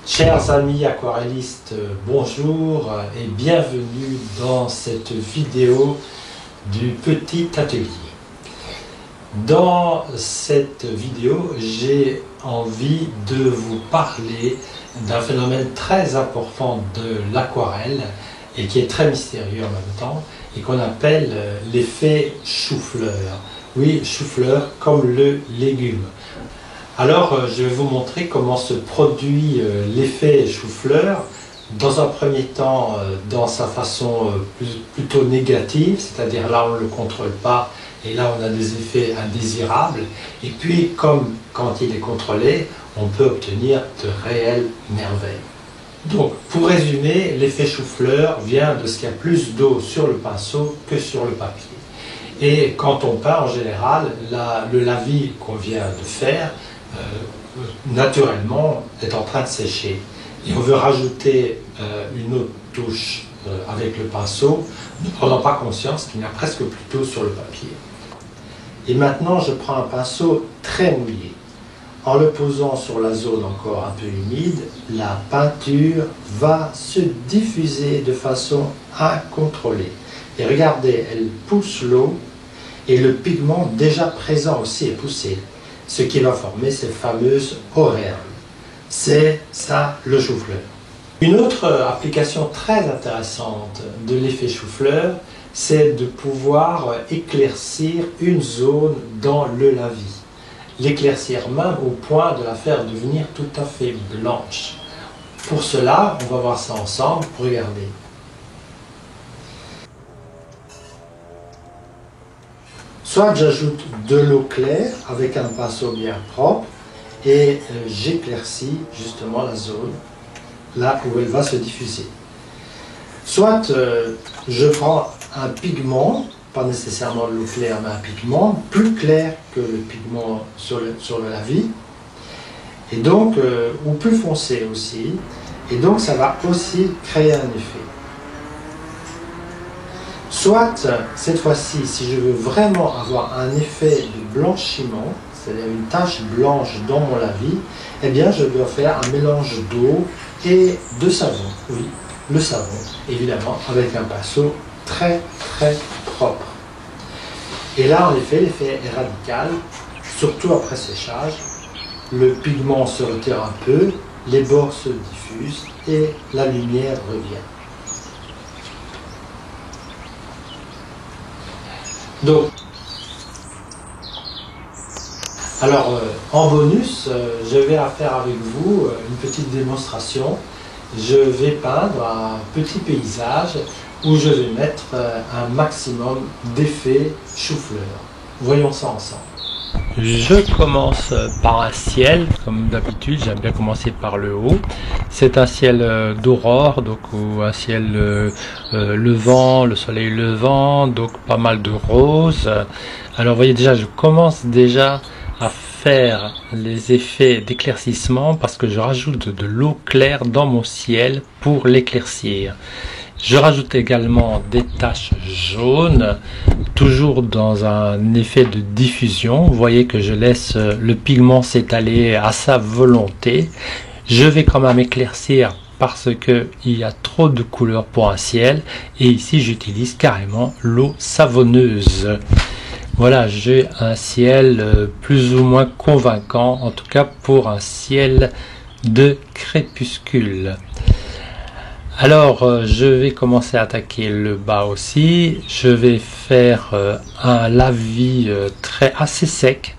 Chers amis aquarellistes, bonjour et bienvenue dans cette vidéo du petit atelier. Dans cette vidéo, j'ai envie de vous parler d'un phénomène très important de l'aquarelle et qui est très mystérieux en même temps et qu'on appelle l'effet chou-fleur. Oui, chou-fleur comme le légume. Alors, je vais vous montrer comment se produit l'effet chou-fleur. Dans un premier temps, dans sa façon plutôt négative, c'est-à-dire là on ne le contrôle pas et là on a des effets indésirables. Et puis, comme quand il est contrôlé, on peut obtenir de réelles merveilles. Donc, pour résumer, l'effet chou-fleur vient de ce qu'il y a plus d'eau sur le pinceau que sur le papier. Et quand on peint, en général, le lavis qu'on vient de faire, naturellement, est en train de sécher. Et on veut rajouter une autre touche avec le pinceau, ne prenant pas conscience qu'il n'y a presque plus d'eau sur le papier. Et maintenant, je prends un pinceau très mouillé. En le posant sur la zone encore un peu humide, la peinture va se diffuser de façon incontrôlée. Et regardez, elle pousse l'eau et le pigment déjà présent aussi est poussé. Ce qui va former ces fameuses auréoles. C'est ça le chou-fleur. Une autre application très intéressante de l'effet chou-fleur, c'est de pouvoir éclaircir une zone dans le lavis. L'éclaircir même au point de la faire devenir tout à fait blanche. Pour cela, on va voir ça ensemble. Regardez. Soit j'ajoute de l'eau claire avec un pinceau bien propre et j'éclaircis justement la zone là où elle va se diffuser. Soit je prends un pigment, pas nécessairement de l'eau claire, mais un pigment plus clair que le pigment sur le lavis, et donc, ou plus foncé aussi, et donc ça va aussi créer un effet. Soit, cette fois-ci, si je veux vraiment avoir un effet de blanchiment, c'est-à-dire une tache blanche dans mon lavis, eh bien je dois faire un mélange d'eau et de savon. Oui, le savon, évidemment, avec un pinceau très propre. Et là, en effet, l'effet est radical, surtout après séchage. Le pigment se retire un peu, les bords se diffusent et la lumière revient. Donc, alors en bonus, je vais faire avec vous une petite démonstration. Je vais peindre un petit paysage où je vais mettre un maximum d'effets chou-fleur. Voyons ça ensemble. Je commence par un ciel, comme d'habitude, j'aime bien commencer par le haut. C'est un ciel d'aurore, donc un ciel levant, le soleil levant, donc pas mal de roses. Alors vous voyez déjà, je commence déjà à faire les effets d'éclaircissement parce que je rajoute de l'eau claire dans mon ciel pour l'éclaircir. Je rajoute également des taches jaunes, toujours dans un effet de diffusion. Vous voyez que je laisse le pigment s'étaler à sa volonté. Je vais quand même éclaircir parce qu'il y a trop de couleurs pour un ciel. Et ici, j'utilise carrément l'eau savonneuse. Voilà, j'ai un ciel plus ou moins convaincant, en tout cas pour un ciel de crépuscule. Alors, je vais commencer à attaquer le bas aussi. Je vais faire un lavis assez sec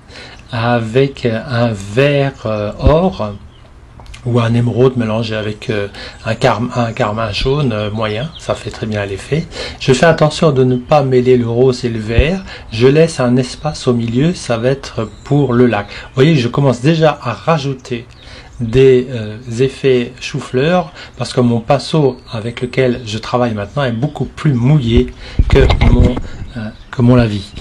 avec un vert or ou un émeraude mélangé avec un carmin jaune moyen. Ça fait très bien l'effet. Je fais attention de ne pas mêler le rose et le vert. Je laisse un espace au milieu. Ça va être pour le lac. Vous voyez, je commence déjà à rajouter des effets chou-fleur parce que mon pinceau avec lequel je travaille maintenant est beaucoup plus mouillé que mon lavis.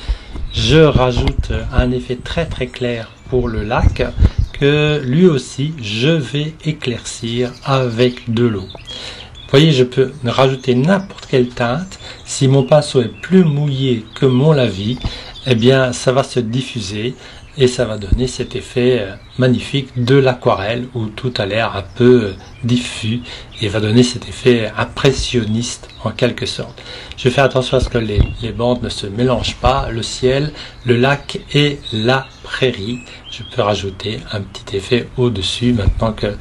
Je rajoute un effet très clair pour le lac que lui aussi je vais éclaircir avec de l'eau. Vous voyez, je peux rajouter n'importe quelle teinte. Si mon pinceau est plus mouillé que mon lavis, eh bien ça va se diffuser. et ça va donner cet effet magnifique de l'aquarelle où tout a l'air un peu diffus et va donner cet effet impressionniste en quelque sorte. Je fais attention à ce que les bandes ne se mélangent pas, le ciel, le lac et la prairie. Je peux rajouter un petit effet au-dessus maintenant que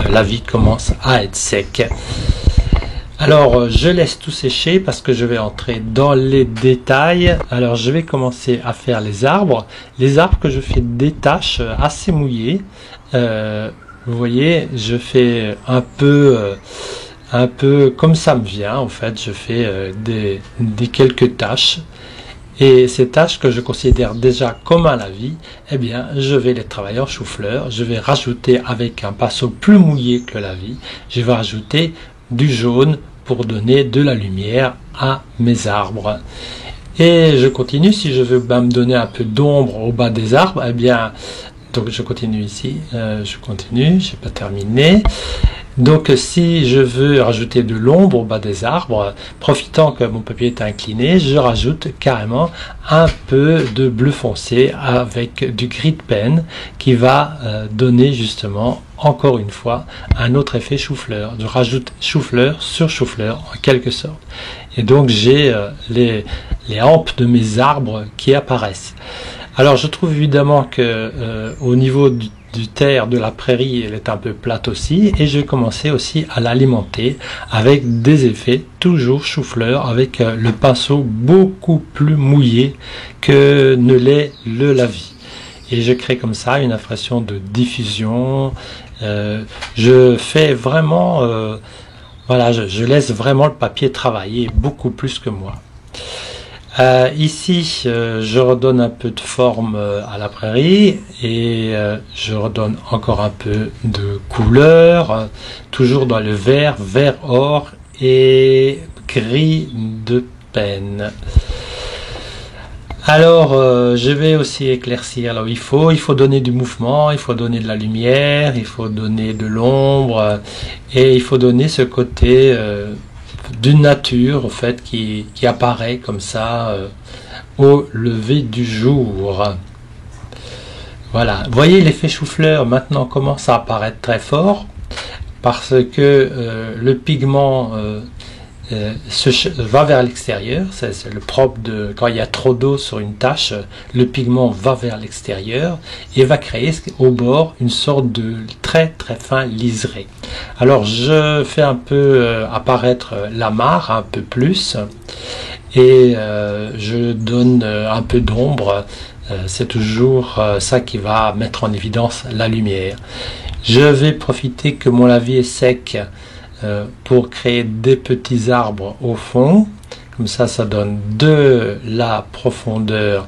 la vie commence à être sec. Alors je laisse tout sécher parce que je vais entrer dans les détails. Alors je vais commencer à faire les arbres que je fais des taches assez mouillées. Vous voyez, je fais un peu comme ça me vient. En fait, je fais des quelques taches. Et ces tâches que je considère déjà comme un lavis, eh bien, je vais les travailler en chou-fleur. Je vais rajouter avec un pinceau plus mouillé que le lavis. Je vais rajouter du jaune pour donner de la lumière à mes arbres. Et je continue, si je veux me donner un peu d'ombre au bas des arbres, eh bien, donc je continue ici, je continue, j'ai pas terminé. Donc si je veux rajouter de l'ombre au bas des arbres, profitant que mon papier est incliné, je rajoute carrément un peu de bleu foncé avec du gris de pen qui va donner justement encore une fois un autre effet chou-fleur. Je rajoute chou-fleur sur chou-fleur en quelque sorte. Et donc j'ai les hampes de mes arbres qui apparaissent. Alors je trouve évidemment que au niveau du terre de la prairie, elle est un peu plate aussi, et je vais commencer aussi à l'alimenter avec des effets toujours chou-fleur avec le pinceau beaucoup plus mouillé que ne l'est le lavis. Et je crée comme ça une impression de diffusion. Je fais vraiment voilà, je laisse vraiment le papier travailler beaucoup plus que moi. Ici, je redonne un peu de forme à la prairie et je redonne encore un peu de couleur, toujours dans le vert, vert or et gris de pen. Alors, je vais aussi éclaircir là où il faut donner du mouvement, il faut donner de la lumière, il faut donner de l'ombre et il faut donner ce côté d'une nature en fait qui apparaît comme ça au lever du jour. Voilà, vous voyez l'effet chou-fleur maintenant commence à apparaître très fort parce que le pigment va vers l'extérieur. C'est le propre de quand il y a trop d'eau sur une tache, le pigment va vers l'extérieur et va créer au bord une sorte de très très fin liseré. Alors je fais un peu apparaître la mare un peu plus et je donne un peu d'ombre. C'est toujours ça qui va mettre en évidence la lumière. Je vais profiter que mon lavis est sec pour créer des petits arbres au fond, comme ça donne de la profondeur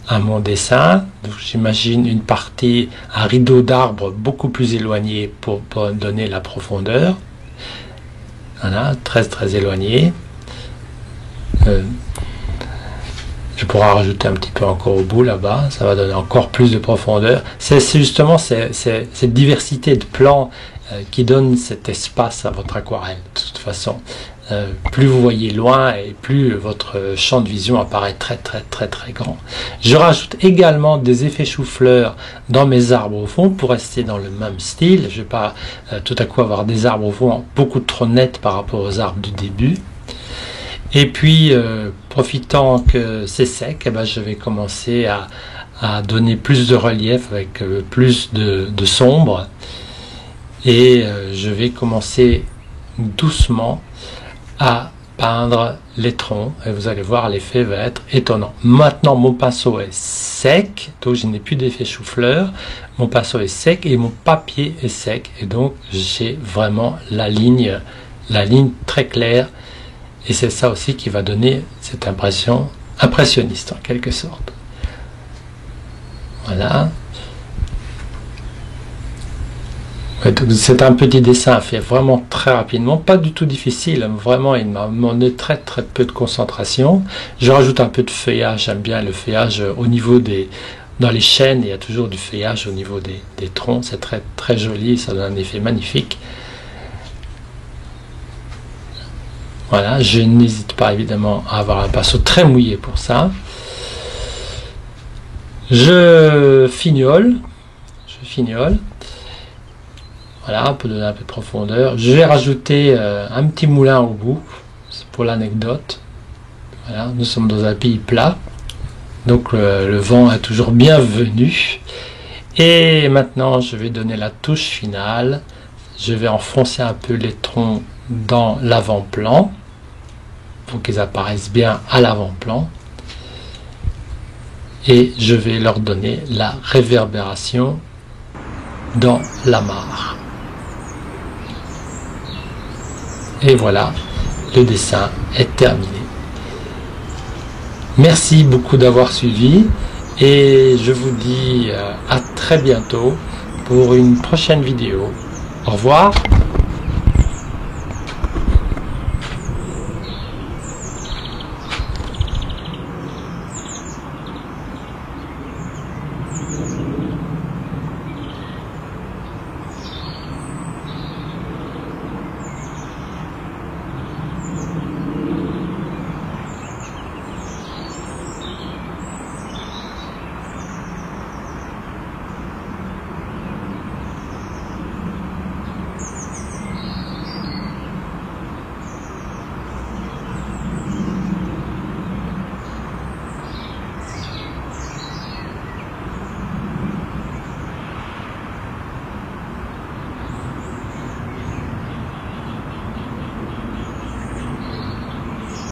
à mon dessin. J'imagine une partie, un rideau d'arbres beaucoup plus éloigné pour donner la profondeur. Voilà, très très éloigné. Je pourrais rajouter un petit peu encore au bout là-bas, ça va donner encore plus de profondeur. C'est justement cette diversité de plans qui donne cet espace à votre aquarelle. De toute façon, plus vous voyez loin et plus votre champ de vision apparaît très très très très grand. Je rajoute également des effets chou-fleur dans mes arbres au fond pour rester dans le même style. Je ne vais pas tout à coup avoir des arbres au fond beaucoup trop nets par rapport aux arbres du début. Et puis, profitant que c'est sec, eh ben, je vais commencer à donner plus de relief avec plus de sombre. Et je vais commencer doucement à peindre les troncs. Et vous allez voir, l'effet va être étonnant. Maintenant, mon pinceau est sec, donc je n'ai plus d'effet chou-fleur. Mon pinceau est sec et mon papier est sec. Et donc, j'ai vraiment la ligne très claire. Et c'est ça aussi qui va donner cette impression impressionniste en quelque sorte. Voilà. Ouais, c'est un petit dessin à faire vraiment très rapidement, pas du tout difficile, vraiment il m'a demandé très très peu de concentration. Je rajoute un peu de feuillage, j'aime bien le feuillage au niveau dans les chênes, il y a toujours du feuillage au niveau des troncs, c'est très très joli, ça donne un effet magnifique. Voilà, je n'hésite pas évidemment à avoir un pinceau très mouillé pour ça. Je fignole. Voilà, pour donner un peu de profondeur. Je vais rajouter un petit moulin au bout, c'est pour l'anecdote. Voilà, nous sommes dans un pays plat, donc le vent est toujours bienvenu. Et maintenant, je vais donner la touche finale. Je vais enfoncer un peu les troncs dans l'avant-plan pour qu'ils apparaissent bien à l'avant-plan. Et je vais leur donner la réverbération dans la mare. Et voilà, le dessin est terminé. Merci beaucoup d'avoir suivi et je vous dis à très bientôt pour une prochaine vidéo. Au revoir.